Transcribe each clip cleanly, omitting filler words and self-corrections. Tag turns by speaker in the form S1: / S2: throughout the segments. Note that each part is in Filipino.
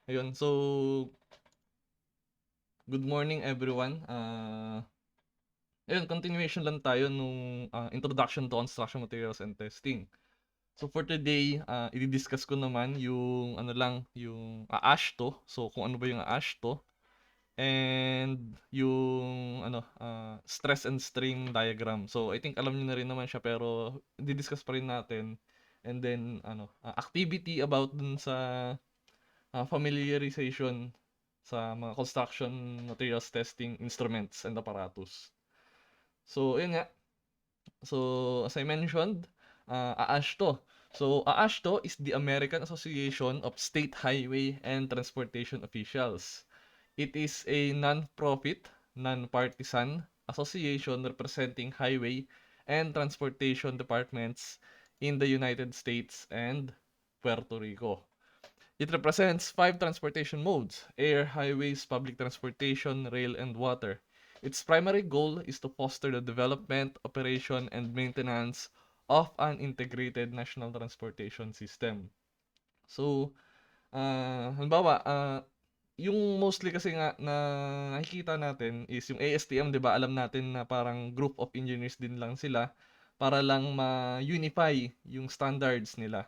S1: Ayun, so good morning everyone. Ayun, continuation lang tayo nung Introduction to Construction Materials and Testing. So for today, i-discuss ko naman yung ano lang, yung AASHTO. So kung ano ba yung AASHTO and yung stress and strain diagram. So I think alam niyo na rin naman siya pero di-discuss pa rin natin. And then activity about dun sa familiarization sa mga construction materials testing instruments and apparatus. So, yun nga. So, as I mentioned, AASHTO. So, AASHTO is the American Association of State Highway and Transportation Officials. It is a non-profit, non-partisan association representing highway and transportation departments in the United States and Puerto Rico. It represents five transportation modes: air, highways, public transportation, rail, and water. Its primary goal is to foster the development, operation, and maintenance of an integrated national transportation system. So, halimbawa, yung mostly kasi nga na nakikita natin is yung ASTM, 'di ba? Alam natin na parang group of engineers din lang sila para lang ma-unify yung standards nila.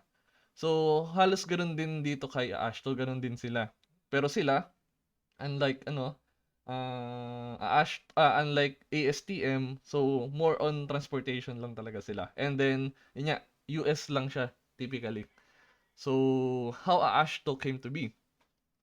S1: So, halos gano'n din dito kay AASHTO, gano'n din sila. Pero sila, unlike unlike ASTM, so more on transportation lang talaga sila. And then, yun nga, US lang siya typically. So, how AASHTO came to be?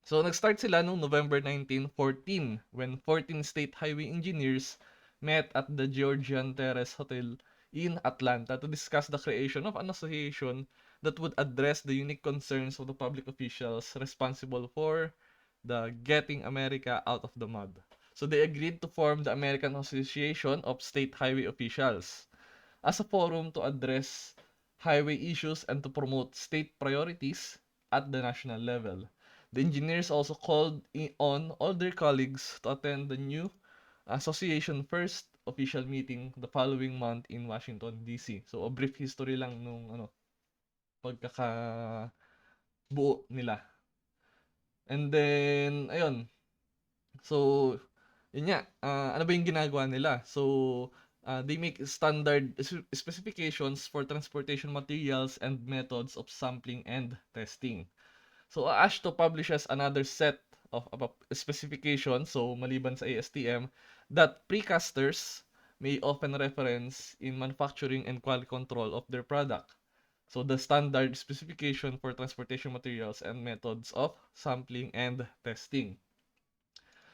S1: So, nag-start sila noong November 1914 when 14 state highway engineers met at the Georgian Terrace Hotel in Atlanta to discuss the creation of an association that would address the unique concerns of the public officials responsible for the getting America out of the mud. So they agreed to form the American Association of State Highway Officials as a forum to address highway issues and to promote state priorities at the national level. The engineers also called on all their colleagues to attend the new association first official meeting the following month in Washington, D.C. So, a brief history lang nung pagkakabuo nila. And then, ayun. So, yun nga, ano ba yung ginagawa nila? So, they make standard specifications for transportation materials and methods of sampling and testing. So, AASHTO publishes another set of specifications, so maliban sa ASTM, that precasters may often reference in manufacturing and quality control of their product. So, the standard specification for transportation materials and methods of sampling and testing.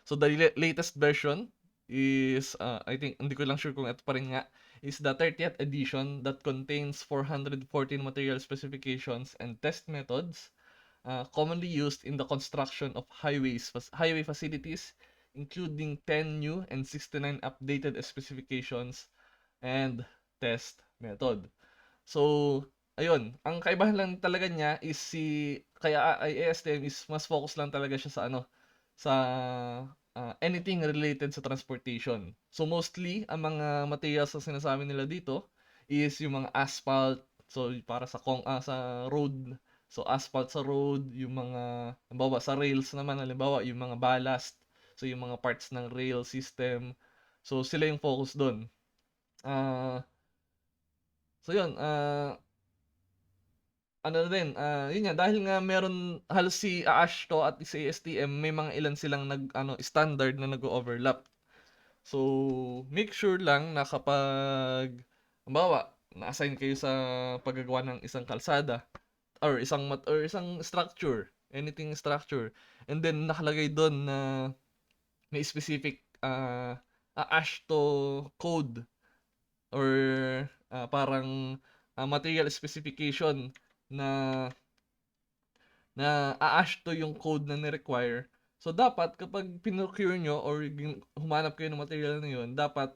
S1: So the latest version is I think hindi ko lang sure kung ito pa rin nga is the 30th edition that contains 414 material specifications and test methods commonly used in the construction of highway facilities, including 10 new and 69 updated specifications and test method. So, ayun, ang kaibahan lang talaga niya is kaya ay ASTM is mas focus lang talaga siya sa sa anything related sa transportation. So mostly ang mga materials na sinasabi nila dito is yung mga asphalt, so para sa road. So asphalt sa road, yung mga halimbawa sa rails naman, halimbawa yung mga ballast, so yung mga parts ng rail system. So sila yung focus doon. Ah, so yun, ano din, yun nga, dahil nga meron halos si AASHTO at si ASTM, may mga ilan silang standard na nag-overlap. So, make sure lang na kapag, halimbawa, na-assign kayo sa paggagawa ng isang kalsada or isang structure, anything structure, and then nakalagay doon na may specific AASHTO code or parang material specification na AASHTO yung code na ni-require. So, dapat kapag pinocure nyo or humanap kayo ng material na yun, dapat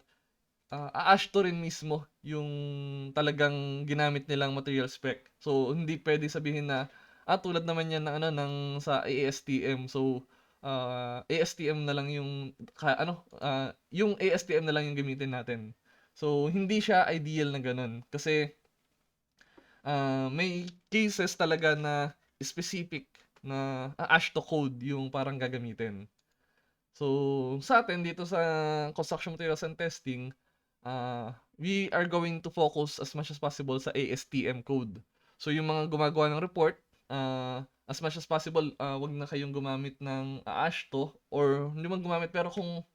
S1: AASHTO rin mismo yung talagang ginamit nilang material spec. So, hindi pwede sabihin na, tulad naman yan ng, sa ASTM. So, ASTM na lang yung ASTM na lang yung gamitin natin. So, hindi siya ideal na ganun. Kasi, may cases talaga na specific. na AASHTO code yung parang gagamitin. So, sa atin dito sa Construction Materials and Testing, we are going to focus as much as possible sa ASTM code. So, yung mga gumagawa ng report, as much as possible, wag na kayong gumamit ng AASHTO or hindi man gumamit pero kung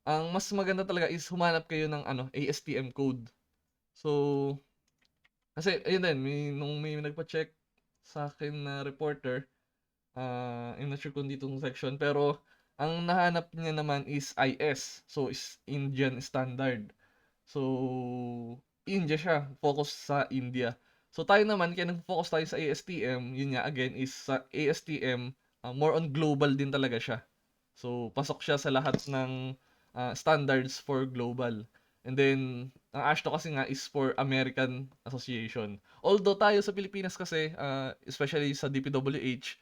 S1: ang mas maganda talaga is humanap kayo ng ASTM code. So, kasi ayun din, nung may nagpa-check sa akin na reporter, I'm not sure kung ditong section, pero ang nahanap niya naman is IS. So, is Indian Standard. So, India siya. Focus sa India. So, tayo naman, kaya nag-focus tayo sa ASTM, yun nga, again, is sa ASTM, more on global din talaga siya. So, pasok siya sa lahat ng standards for global. And then, ang AASHTO kasi nga is for American Association. Although tayo sa Pilipinas kasi, especially sa DPWH,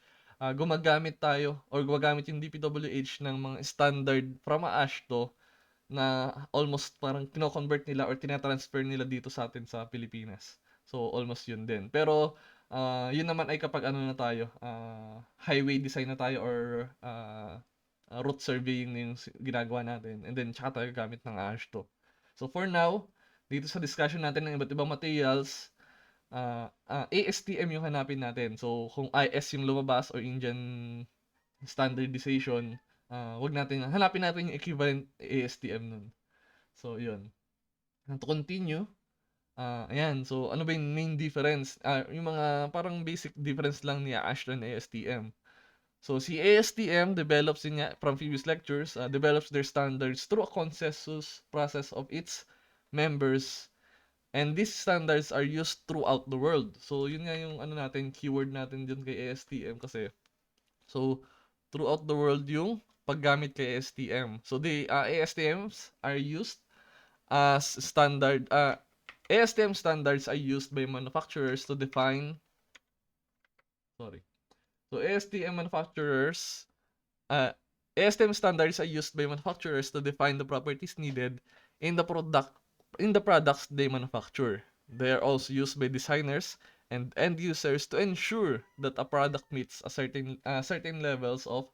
S1: gumagamit tayo or gumagamit yung DPWH ng mga standard from AASHTO na almost parang kino-convert nila or tina-transfer nila dito sa atin sa Pilipinas. So, almost yun din. Pero, yun naman ay kapag ano na tayo, highway design na tayo or route surveying na yung ginagawa natin. And then, tsaka tayo gamit ng AASHTO. So, for now, dito sa discussion natin ng iba't ibang materials, ASTM yung hanapin natin. So, kung IS yung lumabas or Indian standardization, hanapin natin yung equivalent ASTM nun. So, yun. To continue, ayan. So, ano ba yung main difference? Yung mga parang basic difference lang ni AASHTO and ASTM. So, si ASTM develops from previous lectures, develops their standards through a consensus process of its members. And these standards are used throughout the world. So, yun nga yung keyword natin dyan kay ASTM kasi. So, throughout the world yung paggamit kay ASTM. So, the ASTMs are used as standard. ASTM standards are used by manufacturers to define. Sorry. So, ASTM standards are used by manufacturers to define the properties needed in the products they manufacture. They are also used by designers and end users to ensure that a product meets a certain levels of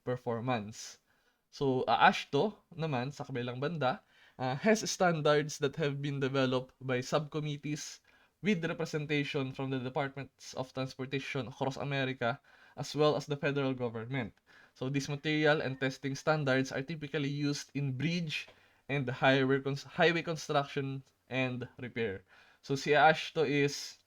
S1: performance. So, AASHTO naman sa kabilang banda has standards that have been developed by subcommittees with representation from the Departments of Transportation across America as well as the federal government. So, these material and testing standards are typically used in bridge and highway construction and repair. So, si AASHTO is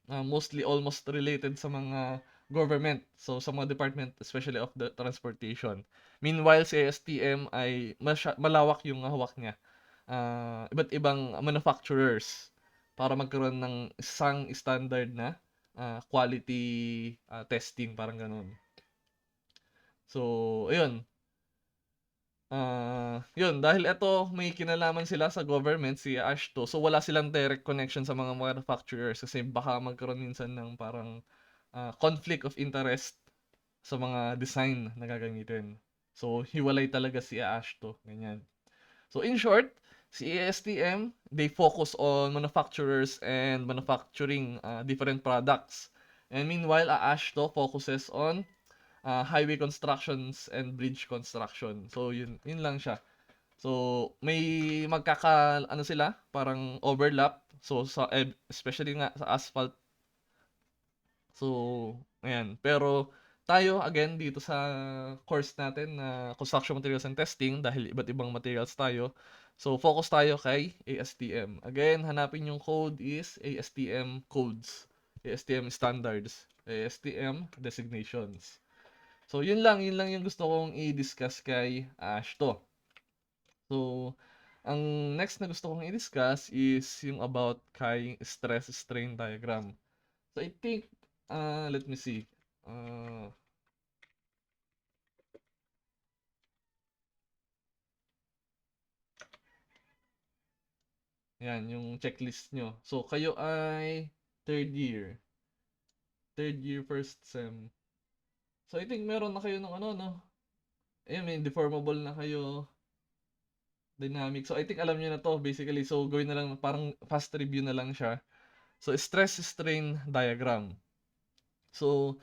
S1: mostly almost related sa mga government. So, sa mga department, especially of the transportation. Meanwhile, si ASTM ay malawak yung hawak niya. Iba't ibang manufacturers para magkaroon ng isang standard na quality testing, parang ganun. So, ayun. Yun, dahil ito may kinalaman sila sa government, si AASHTO, so wala silang direct connection sa mga manufacturers kasi baka magkaroon minsan ng parang conflict of interest sa mga design na gagamitin. So, hiwalay talaga si AASHTO, ganyan. So, in short, si ASTM, they focus on manufacturers and manufacturing different products. And meanwhile, AASHTO focuses on highway constructions and bridge construction. So, yun lang siya. So, may sila, parang overlap. So, especially nga sa asphalt. So, ayan. Pero, tayo, again, dito sa course natin na Construction Materials and Testing, dahil iba't ibang materials tayo, so, focus tayo kay ASTM. Again, hanapin yung code is ASTM codes, ASTM standards, ASTM designations. So, yun lang yung gusto kong i-discuss kay AASHTO. So, ang next na gusto kong i-discuss is yung about kay stress strain diagram. So, I think, let me see. Yan, yung checklist nyo. So, kayo ay third year. Third year, first sem. So, I think meron na kayo ng no? Ayun, may deformable na kayo. Dynamic. So, I think alam niyo na to, basically. So, gawin na lang, parang fast review na lang siya. So, stress strain diagram. So,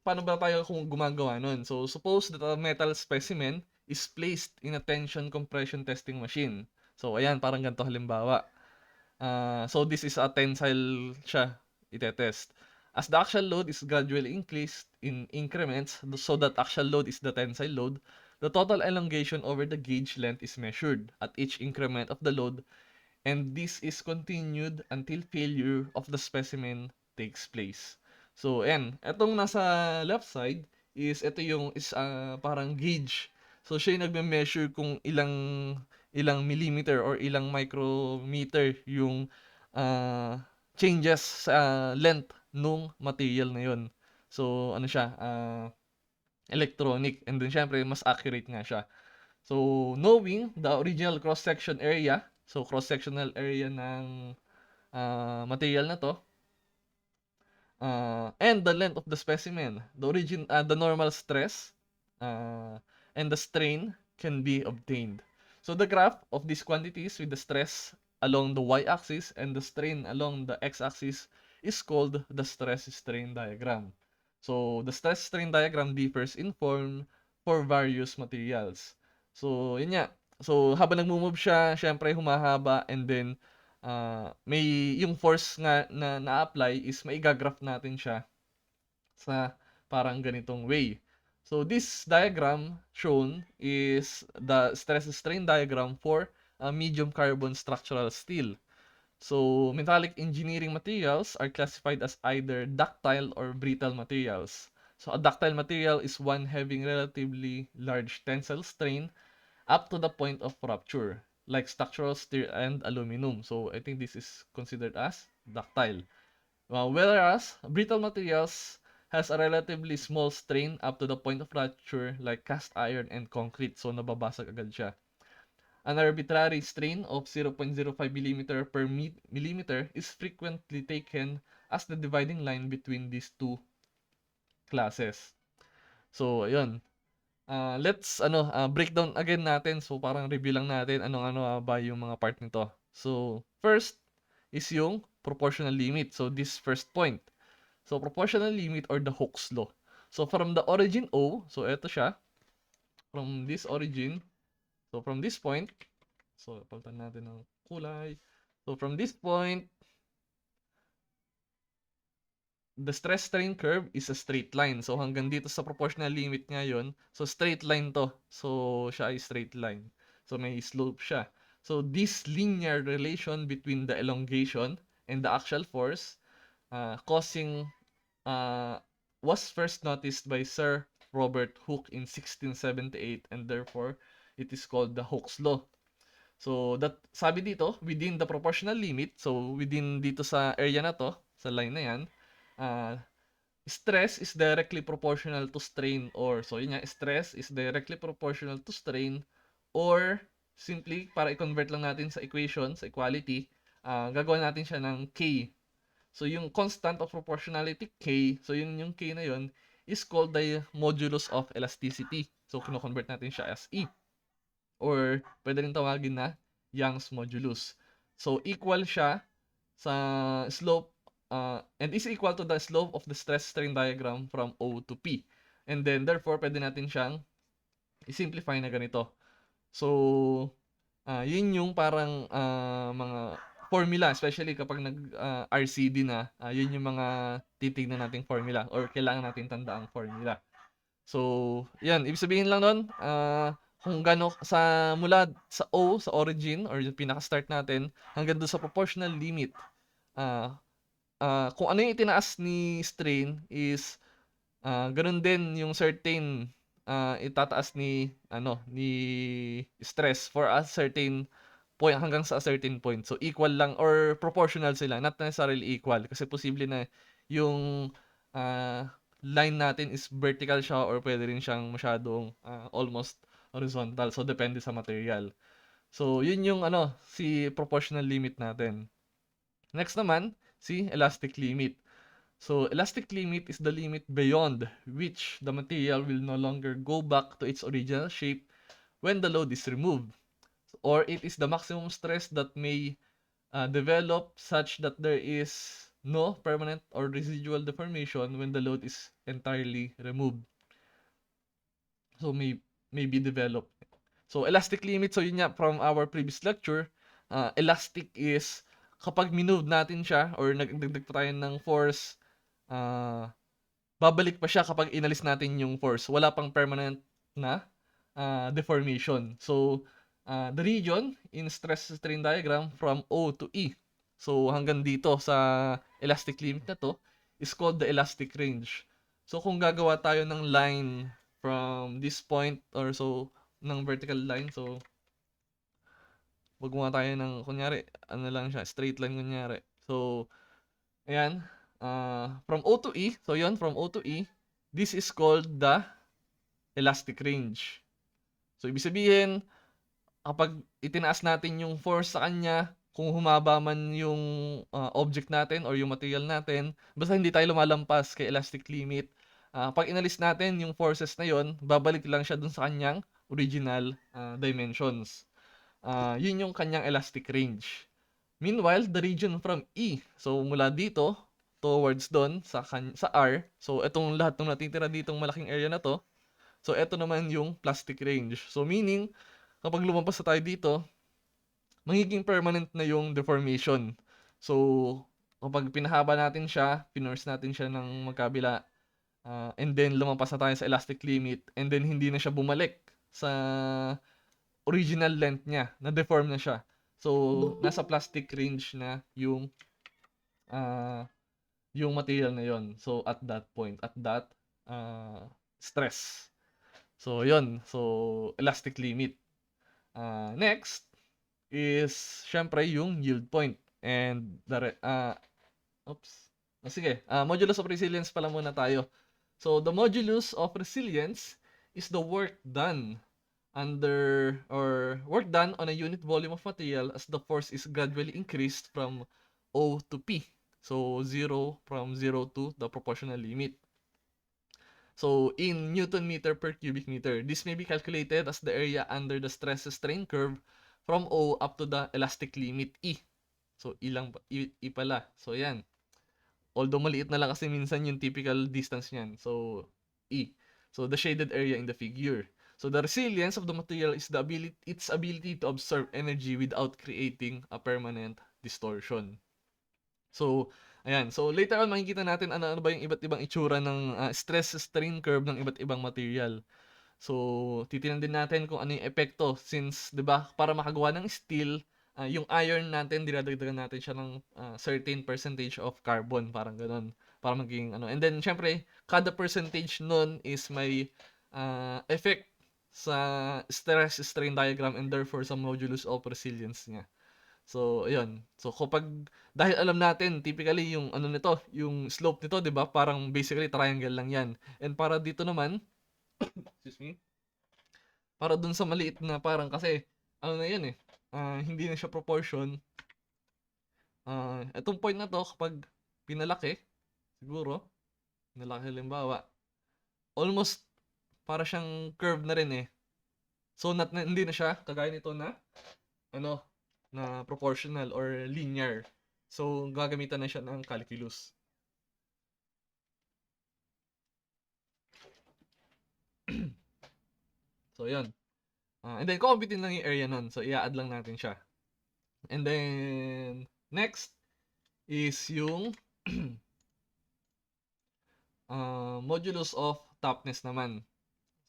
S1: paano ba tayo kung gumagawa nun? So, suppose that a metal specimen is placed in a tension compression testing machine. So, ayan, parang ganito halimbawa. So, this is a tensile siya, itetest. As the axial load is gradually increased in increments, so that axial load is the tensile load, the total elongation over the gauge length is measured at each increment of the load, and this is continued until failure of the specimen takes place. So, ayan, etong nasa left side ito yung parang gauge. So, siya yung nagme-measure kung ilang millimeter or ilang micrometer yung changes sa length nung material na yun. So, ano siya, electronic, and then syempre mas accurate nga siya. So, knowing the original cross-section area, so cross-sectional area ng material na to, and the length of the specimen, the normal stress, and the strain can be obtained. So, the graph of these quantities with the stress along the y-axis and the strain along the x-axis is called the stress-strain diagram. So, the stress-strain diagram differs in form for various materials. So, yun nga. So, habang nagmo-move siya, syempre humahaba, and then may yung force nga na na-apply is maigagraph natin siya sa parang ganitong way. So, this diagram shown is the stress-strain diagram for a medium carbon structural steel. So, metallic engineering materials are classified as either ductile or brittle materials. So, a ductile material is one having relatively large tensile strain up to the point of rupture, like structural steel and aluminum. So, I think this is considered as ductile. Whereas brittle materials has a relatively small strain up to the point of rupture, like cast iron and concrete. So, nababasag agad siya. An arbitrary strain of 0.05 millimeter per millimeter is frequently taken as the dividing line between these two classes. So, ayun. Let's break down again natin. So, parang review lang natin anong-ano ba yung mga part nito. So, first is yung proportional limit. So, this first point. So, proportional limit or the Hooke's law. So, from the origin O, so ito siya. From this origin, so from this point, so palitan natin ng kulay. So, from this point, the stress strain curve is a straight line. So, hanggang dito sa proportional limit ngayon, so straight line to. So, siya ay straight line. So, may slope siya. So, this linear relation between the elongation and the axial force causing was first noticed by Sir Robert Hooke in 1678, and therefore it is called the Hooke's law. So, that sabi dito, within the proportional limit, so within dito sa area na to, sa line na yan, stress is directly proportional to strain, or so yun nga, stress is directly proportional to strain, or simply para i-convert lang natin sa equation, sa equality, gagawin natin siya ng K. So yung constant of proportionality K, so yung K na yun is called the modulus of elasticity. So kino-convert natin siya as E, or pwede rin tawagin na Young's modulus. So equal siya sa slope and is equal to the slope of the stress strain diagram from O to P. And then therefore pwede natin siyang i-simplify na ganito. So yun yung parang mga formula, especially kapag nag RCD na, yun yung mga titignan nating formula or kailangan natin tandaang formula. So, yan, ibig sabihin lang nun, kung gano mula sa O, sa origin, or yung pinaka-start natin, hanggang doon sa proportional limit, kung ano yung itinaas ni strain is, ganun din yung certain, itataas ni stress for a certain point, hanggang sa a certain point. So, equal lang, or proportional sila, not necessarily equal. Kasi posible na yung, line natin is vertical siya, or pwede rin siyang masyadong almost horizontal. So, depende sa material. So, yun yung si proportional limit natin. Next naman, si elastic limit. So, elastic limit is the limit beyond which the material will no longer go back to its original shape when the load is removed. Or it is the maximum stress that may develop such that there is no permanent or residual deformation when the load is entirely removed. So may be developed. So elastic limit, so yun nga from our previous lecture, elastic is kapag minove natin siya or nagdagdag pa tayo ng force, babalik pa siya kapag inalis natin yung force. Wala pang permanent na deformation. So the region in stress strain diagram from O to E. So hanggang dito sa elastic limit na to is called the elastic range. So kung gagawa tayo ng line from this point or so ng vertical line, so gumawa tayo ng kunyari ano lang siya, straight line kunyari. So ayan, from O to E, so yon from O to E, this is called the elastic range. So ibig sabihin, kapag itinaas natin yung force sa kanya, kung humaba man yung object natin or yung material natin, basta hindi tayo lumalampas kay elastic limit, pag inalis natin yung forces na yon, babalik lang siya dun sa kanyang original dimensions. Yun yung kanyang elastic range. Meanwhile, the region from E, so mula dito towards doon sa R, so etong lahat ng natitira ditong malaking area na to, so eto naman yung plastic range. So meaning, kapag lumampas na tayo dito, magiging permanent na yung deformation. So, kapag pinahaba natin siya, pinurse natin siya ng magkabila, and then lumampas na tayo sa elastic limit, and then hindi na siya bumalik sa original length niya, na-deform na siya. So, nasa plastic range na yung material na yon. So, at that point, at that stress. So, yon. So, elastic limit. Next is, syempre, yung yield point. And, sige, modulus of resilience pala muna tayo. So, the modulus of resilience is the work done work done on a unit volume of material as the force is gradually increased from O to P. So, from 0 to the proportional limit. So, in Newton meter per cubic meter, this may be calculated as the area under the stress strain curve from O up to the elastic limit E. So, E pala. So, yan. Although maliit na lang kasi minsan yung typical distance niyan. So, E. So, the shaded area in the figure. So, the resilience of the material is its ability to absorb energy without creating a permanent distortion. So, ayan. So, later on, makikita natin ano ba yung iba't ibang itsura ng stress strain curve ng iba't ibang material. So, titingnan din natin kung ano yung epekto since, 'di ba, para makagawa ng steel, yung iron natin dinadagdagan natin siya ng certain percentage of carbon, parang ganoon, para maging ano. And then syempre, kada percentage nun is may effect sa stress strain diagram and therefore sa modulus of resilience niya. So, ayun. So, dahil alam natin, typically, yung ano nito, yung slope nito, 'di ba? Parang basically triangle lang 'yan. And para dito naman, excuse me, para dun sa maliit na parang kasi, ano na yun eh, hindi na siya proportion. Itong point na to, kapag pinalaki, siguro, pinalaki halimbawa, almost para siyang curve na rin eh. So, hindi na siya, kagaya nito na, ano, na proportional or linear. So, gagamitan na siya ng calculus. So, yun. And then, computin lang yung area nun. So, i-add lang natin siya. And then, next is yung modulus of toughness naman.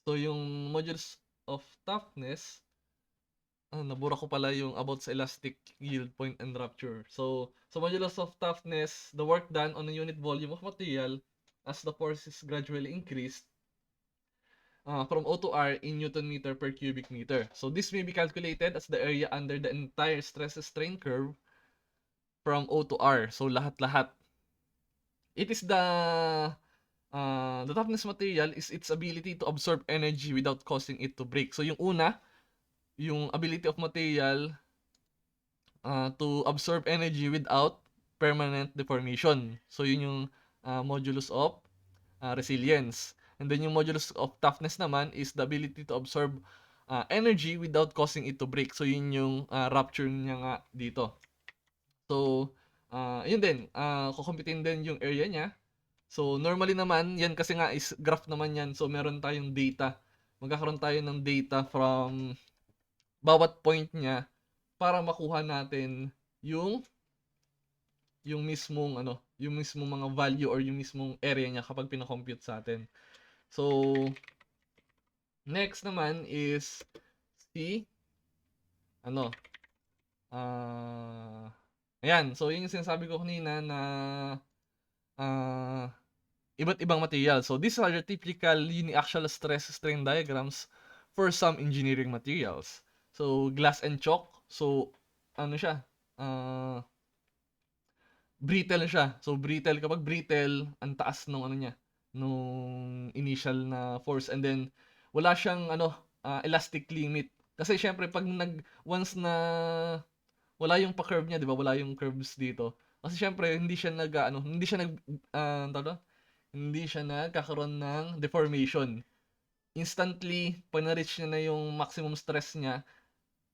S1: So, yung modulus of toughness, nabura ko pala yung about sa elastic yield point and rupture. So modulus of toughness, the work done on a unit volume of material as the force is gradually increased from O to R in Newton meter per cubic meter. So this may be calculated as the area under the entire stress strain curve from O to R. So lahat-lahat. It is the toughness material is its ability to absorb energy without causing it to break. So yung una, yung ability of material to absorb energy without permanent deformation. So yun yung modulus of resilience. And then yung modulus of toughness naman is the ability to absorb energy without causing it to break. So yun yung rupture niya nga dito. So Yun din, kukumpitin din yung area niya. So, normally naman, yan kasi nga is graph naman yan. So, meron tayong data. Magkakaroon tayo ng data from bawat point niya para makuha natin yung yung mismong mga value or yung mismong area niya kapag pina-compute sa atin. So, next naman is si ano, ah ayan. So, yun yung sinasabi ko kanina na ah iba't ibang material. So, these are the typical uniaxial stress strain diagrams for some engineering materials. So, glass and chalk. So, ano siya? Brittle siya. So, brittle. Kapag brittle, ang taas nung ano niya, nung initial na force. And then, wala siyang elastic limit. Kasi syempre, pag once na wala yung pa-curve niya, di ba? Wala yung curves dito. Kasi syempre, hindi siya hindi siya nagkakaroon ng deformation. Instantly, pag na-reach niya na yung maximum stress niya,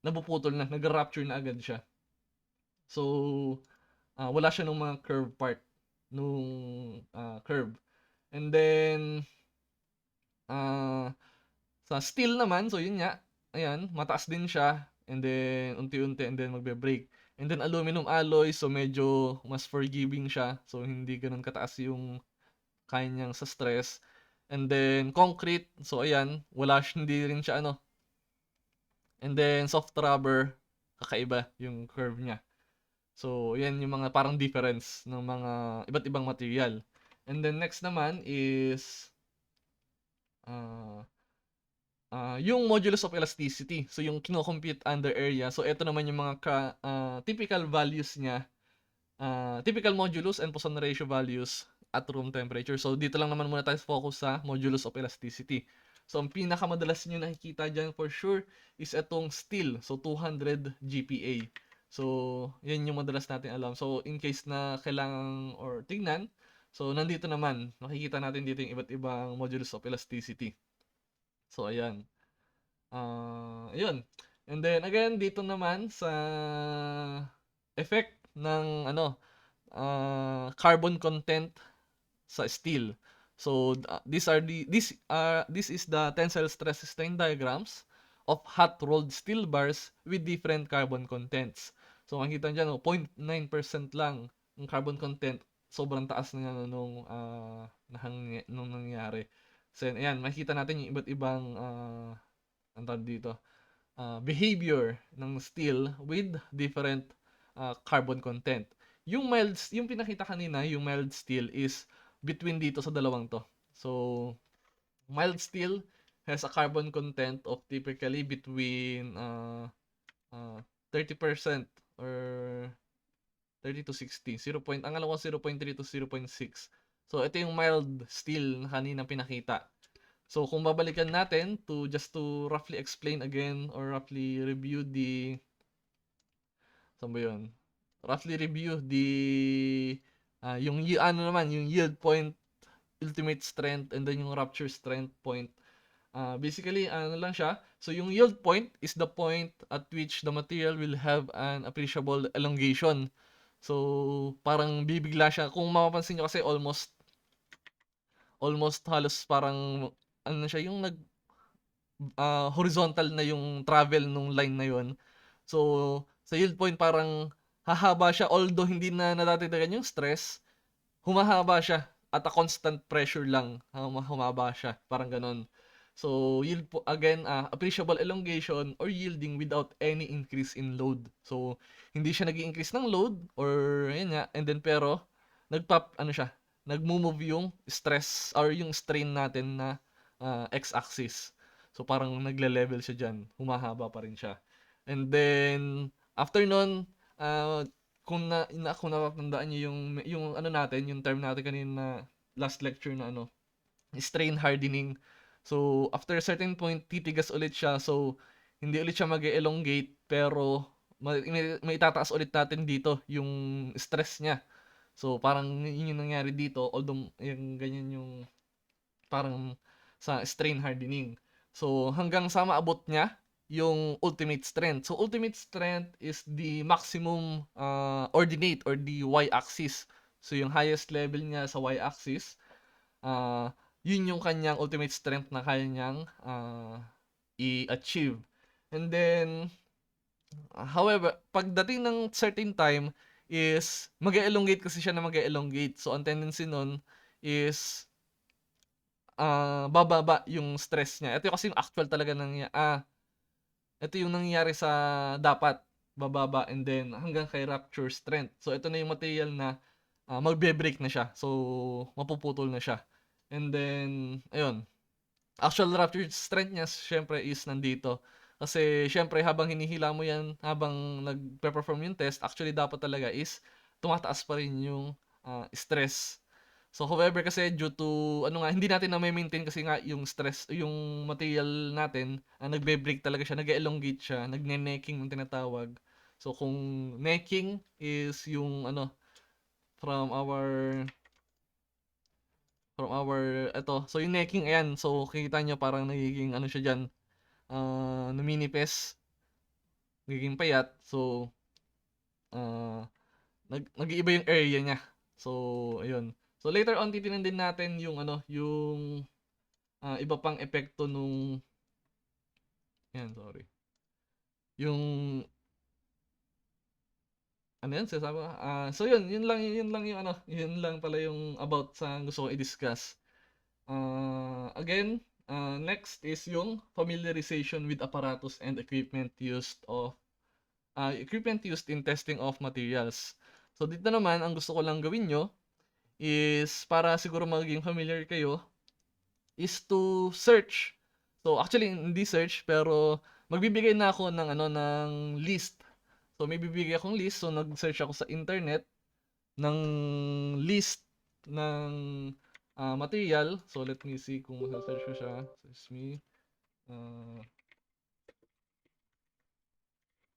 S1: nabuputol na, nag-rupture na agad siya. So, wala siya nung mga curve part nung curve. And then, sa steel naman, so yun nga, ayan, mataas din siya. And then, unti-unti, and then magbe-break. And then, aluminum alloy, so medyo mas forgiving siya. So, hindi ganun kataas yung kaya niyang sa stress. And then, concrete, so ayan, hindi rin siya And then, soft rubber, kakaiba yung curve niya. So, yan yung mga parang difference ng mga iba't ibang material. And then, next naman is yung modulus of elasticity. So, yung kino-compute under area. So, ito naman yung mga typical values niya. Typical modulus and Poisson ratio values at room temperature. So, dito lang naman muna tayo focus sa modulus of elasticity. So, ang pinakamadalas nyo nakikita dyan for sure is itong steel. So, 200 GPa. So, yan yung madalas natin alam. So, in case na kailangan or tignan, so, nandito naman, makikita natin dito yung iba't ibang modulus of elasticity. So, ayan. Ayun. And then, again, dito naman sa effect ng carbon content sa steel. So, this is the tensile stress strain diagrams of hot rolled steel bars with different carbon contents. So, makikita nyo dyan, 0.9% lang ng carbon content. Sobrang taas na yan nung nangyari. So, ayan, makikita natin yung iba't ibang dito, behavior ng steel with different carbon content. Yung pinakita kanina, yung mild steel is between dito sa dalawang to. So, mild steel has a carbon content of typically between 30% or 30 to 60. Ang alam ko 0.3 to 0.6. So, ito yung mild steel na kanina pinakita. So, kung babalikan natin just to roughly explain again or roughly review saan ba yun? Roughly review yung yield point, ultimate strength, and then yung rupture strength point. Basically, lang siya. So, yung yield point is the point at which the material will have an appreciable elongation. So, parang bibigla siya. Kung mapapansin nyo kasi almost halos parang siya, yung horizontal na yung travel nung line na yon. So, sa yield point parang hahaba siya, although hindi na nadadagdagan yung stress, humahaba siya at a constant pressure lang. Humaba siya, parang ganon. So, yield po again, appreciable elongation or yielding without any increase in load. So, hindi siya nag-increase ng load or yun nga, and then pero nagmo-move yung stress or yung strain natin na x-axis. So, parang nagle-level siya dyan. Humahaba pa rin siya. And then, after nun, kung natatandaan niyo yung natin, yung term natin kanina last lecture na strain hardening. So, after a certain point, titigas ulit siya. So, hindi ulit siya mag-elongate, pero may itataas ulit natin dito yung stress niya. So, parang yun yung nangyari dito, although yung ganyan yung parang sa strain hardening. So, hanggang sa maabot niya yung ultimate strength. So ultimate strength is the maximum ordinate or the y-axis. So yung highest level niya sa y-axis, yun yung kanyang ultimate strength na kaya niyang i-achieve. And then, however, pagdating ng certain time is mag-elongate kasi siya na mag-elongate. So, ang tendency nun is bababa yung stress niya. Ito yung kasi yung actual talaga ito yung nangyayari sa dapat bababa and then hanggang kay rupture strength. So, ito na yung material na magbe-break na siya. So, mapuputol na siya. And then, ayun, actual rupture strength niya syempre is nandito. Kasi syempre habang hinihila mo yan, habang nagpe-perform yung test, actually dapat talaga is tumataas pa rin yung stress. So however kasi due to hindi natin na maintain kasi nga yung stress, yung material natin, nagbe-break talaga siya, nag-elongate siya, nagne-necking yung tinatawag. So kung necking is yung from our so yung necking ayan, so kita nyo parang nagiging siya diyan, numinipis, nagiging payat, so nag-iiba yung area niya. So ayun. So later on titingnan din natin yung yung iba pang epekto nung sorry. Yung yan sinasabi ko? So yun lang yung yun lang pala yung about sa gusto ko i-discuss. Again, next is yung familiarization with apparatus and equipment used in testing of materials. So dito naman, ang gusto ko lang gawin nyo is para siguro maging familiar kayo is to search. So actually hindi search pero magbibigay na ako ng list. So may bibigay akong list, so nag-search ako sa internet ng list ng material. So let me see kung masa-search ko siya. Search me.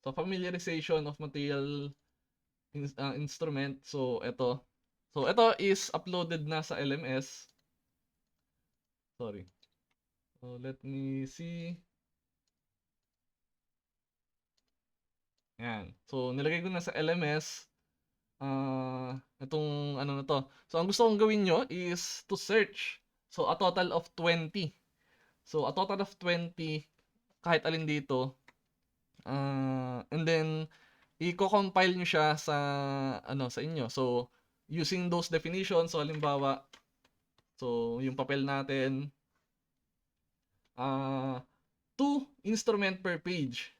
S1: So familiarization of material instrument. So ito. So ito is uploaded na sa LMS. Sorry. So let me see. Yan. So nilagay ko na sa LMS itong na to. So ang gusto kong gawin nyo is to search. So a total of 20. So a total of 20 kahit alin dito. And then i-compile nyo siya sa sa inyo. So using those definitions, so halimbawa, so yung papel natin, 2 instrument per page.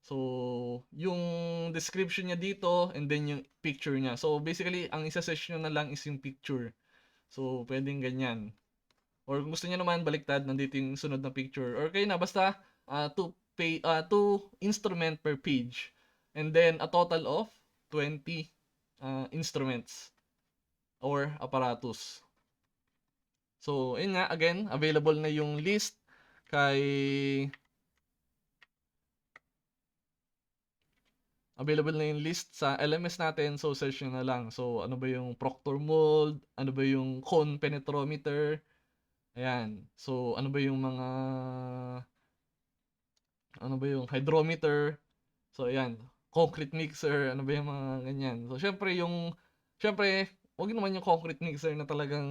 S1: So, yung description niya dito and then yung picture niya. So, basically, ang isa-search nyo na lang is yung picture. So, pwedeng ganyan. Or kung gusto niyo naman, baliktad, nandito yung sunod na picture. Or kayo na, basta 2 instrument per page. And then, a total of 20 instruments or apparatus. So, yun nga, again, available na yung list available na yung list sa LMS natin, so search nyo na lang. So, ano ba yung Proctor mold? Ano ba yung cone penetrometer? Ayan. So, ano ba yung hydrometer? So, ayan. Concrete mixer, ano ba yung mga ganyan. So, syempre, wag naman yung concrete mixer na talagang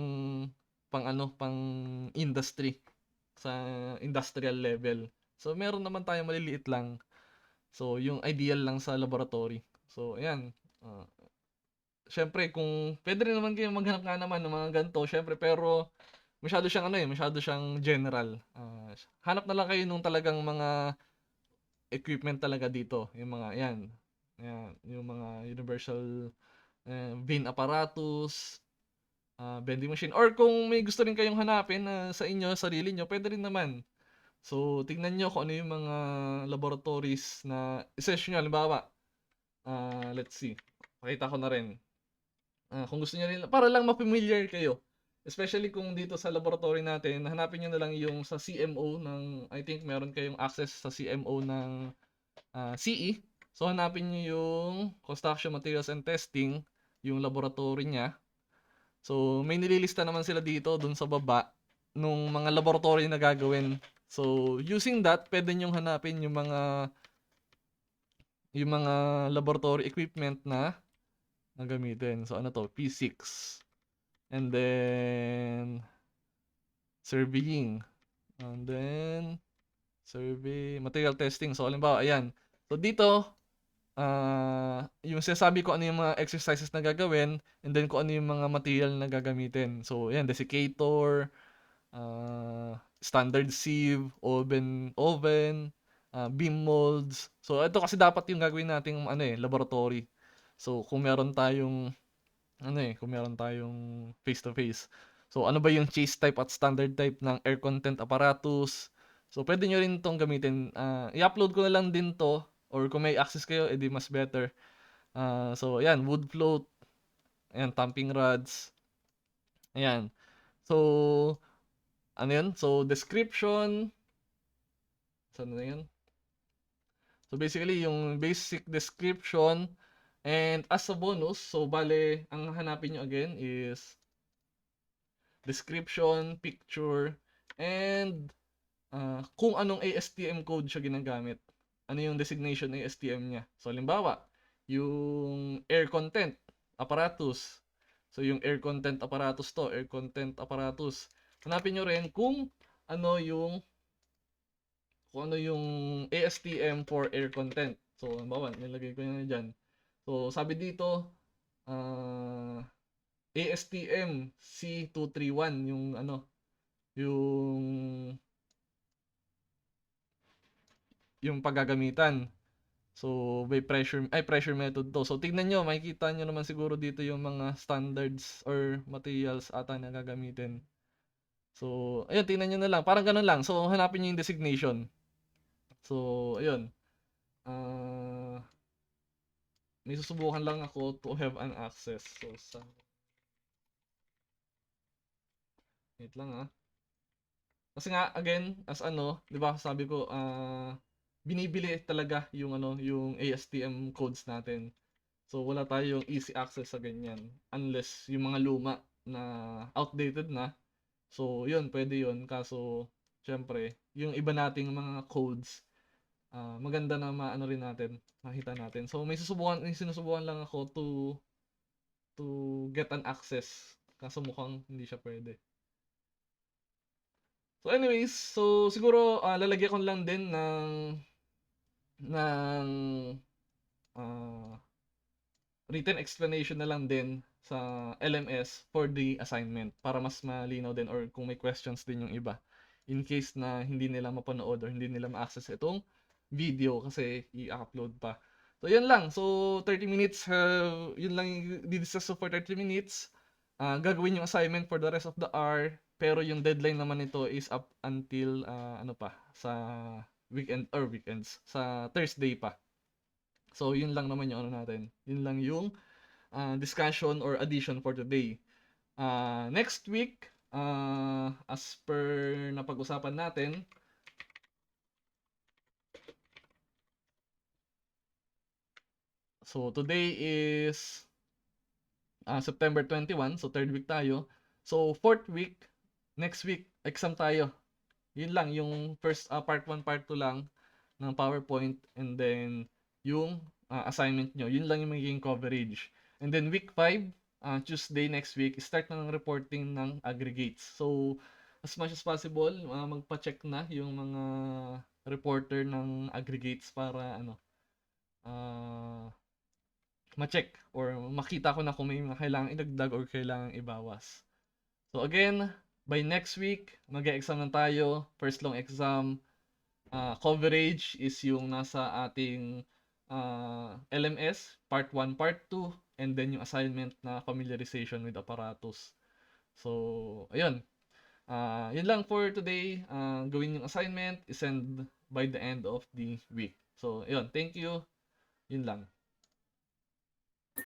S1: pang industry, sa industrial level. So, meron naman tayong maliliit lang. So, yung ideal lang sa laboratory. So, ayan. Syempre, kung pwede rin naman kayo maghanap nga naman ng mga ganito, syempre, pero masyado siyang general. Hanap na lang kayo nung talagang mga equipment talaga dito. Yung mga, yan. Yung mga universal vein apparatus, vending machine. Or kung may gusto rin kayong hanapin sa inyo, sarili nyo, pwede rin naman. So, tignan nyo kung ano yung mga laboratories na i-search nyo. Halimbawa, let's see. Pakita ko na rin. Kung gusto nyo rin, para lang ma-familiar kayo. Especially kung dito sa laboratory natin, hanapin nyo na lang yung sa CMO I think meron kayong access sa CMO ng CE. So, hanapin nyo yung Construction Materials and Testing, yung laboratory niya. So, may nililista naman sila dito dun sa baba nung mga laboratory na gagawin So, using that, pwede nyong hanapin yung mga laboratory equipment na gagamitin. So, ano to? P6. And then, surveying. And then, survey, material testing. So, halimbawa, ayan. So, dito, yung sinasabi ko ano yung mga exercises na gagawin, and then kung ano yung mga material na gagamitin. So, ayan, desiccator, standard sieve, oven, beam molds. So, ito kasi dapat yung gagawin nating laboratory. So, kung meron tayong face to face. So, ano ba yung chase type at standard type ng air content apparatus? So, pwede nyo rin itong gamitin. I-upload ko na lang din to, or kung may access kayo, edi mas better. So, ayan, wood float, ayan, tamping rods, ayan. So, ano yun? So, description, saan na yun? So, basically, yung basic description, and as a bonus, so, bale, ang hanapin nyo again is description, picture, and kung anong ASTM code siya ginagamit. Ano yung designation ASTM niya. So, halimbawa, yung air content apparatus. So, yung air content apparatus to, air content apparatus. Hanapin nyo rin kung ano yung ASTM for air content. So, halimbawa, nilagay ko na dyan. So, sabi dito, ASTM C231 yung yung paggagamitan. So, by pressure method to. So, tignan nyo, makikita nyo naman siguro dito yung mga standards or materials ata na gagamitin. So, ayun, tignan nyo na lang. Parang ganun lang. So, hanapin nyo yung designation. So, ayun. May susubukan lang ako to have an access. So, wait lang Kasi nga, again, as 'di ba sabi ko, binibili talaga yung ASTM codes natin. So, wala tayong easy access sa ganyan. Unless yung mga luma na outdated na. So, yun, pwede yun. Kaso, syempre, yung iba nating mga codes, maganda na maano rin natin, makita natin. So, may sinusubukan lang ako to get an access. Kaso mukhang hindi siya pwede. So, anyways, so siguro lalagyan ko lang din ng ah, written explanation na lang din sa LMS for the assignment para mas malinaw din or kung may questions din yung iba in case na hindi nila mapanood or hindi nila ma-access itong video kasi i-upload pa. So, yun lang. So, 30 minutes, yun lang yung di-discuss for 30 minutes. Gagawin yung assignment for the rest of the hour. Pero yung deadline naman nito is up until, sa weekend or weekends. Sa Thursday pa. So, yun lang naman yung natin. Yun lang yung discussion or addition for today. Next week, as per napag-usapan natin, so today is September 21, so third week tayo. So, fourth week, next week, exam tayo. Yun lang, yung first part 1, part 2 lang ng PowerPoint, and then yung assignment nyo. Yun lang yung magiging coverage. And then week 5, Tuesday next week, start na ng reporting ng aggregates. So, as much as possible, magpa-check na yung mga reporter ng aggregates para ma-check or makita ko na kung may mga kailangang idagdag or kailangang ibawas. So again, by next week, mag-e-exam na tayo. First long exam. Coverage is yung nasa ating LMS, part 1, part 2, and then yung assignment na familiarization with apparatus. So, ayun. Yun lang for today. Gawin yung assignment, isend by the end of the week. So, ayun. Thank you. Yun lang.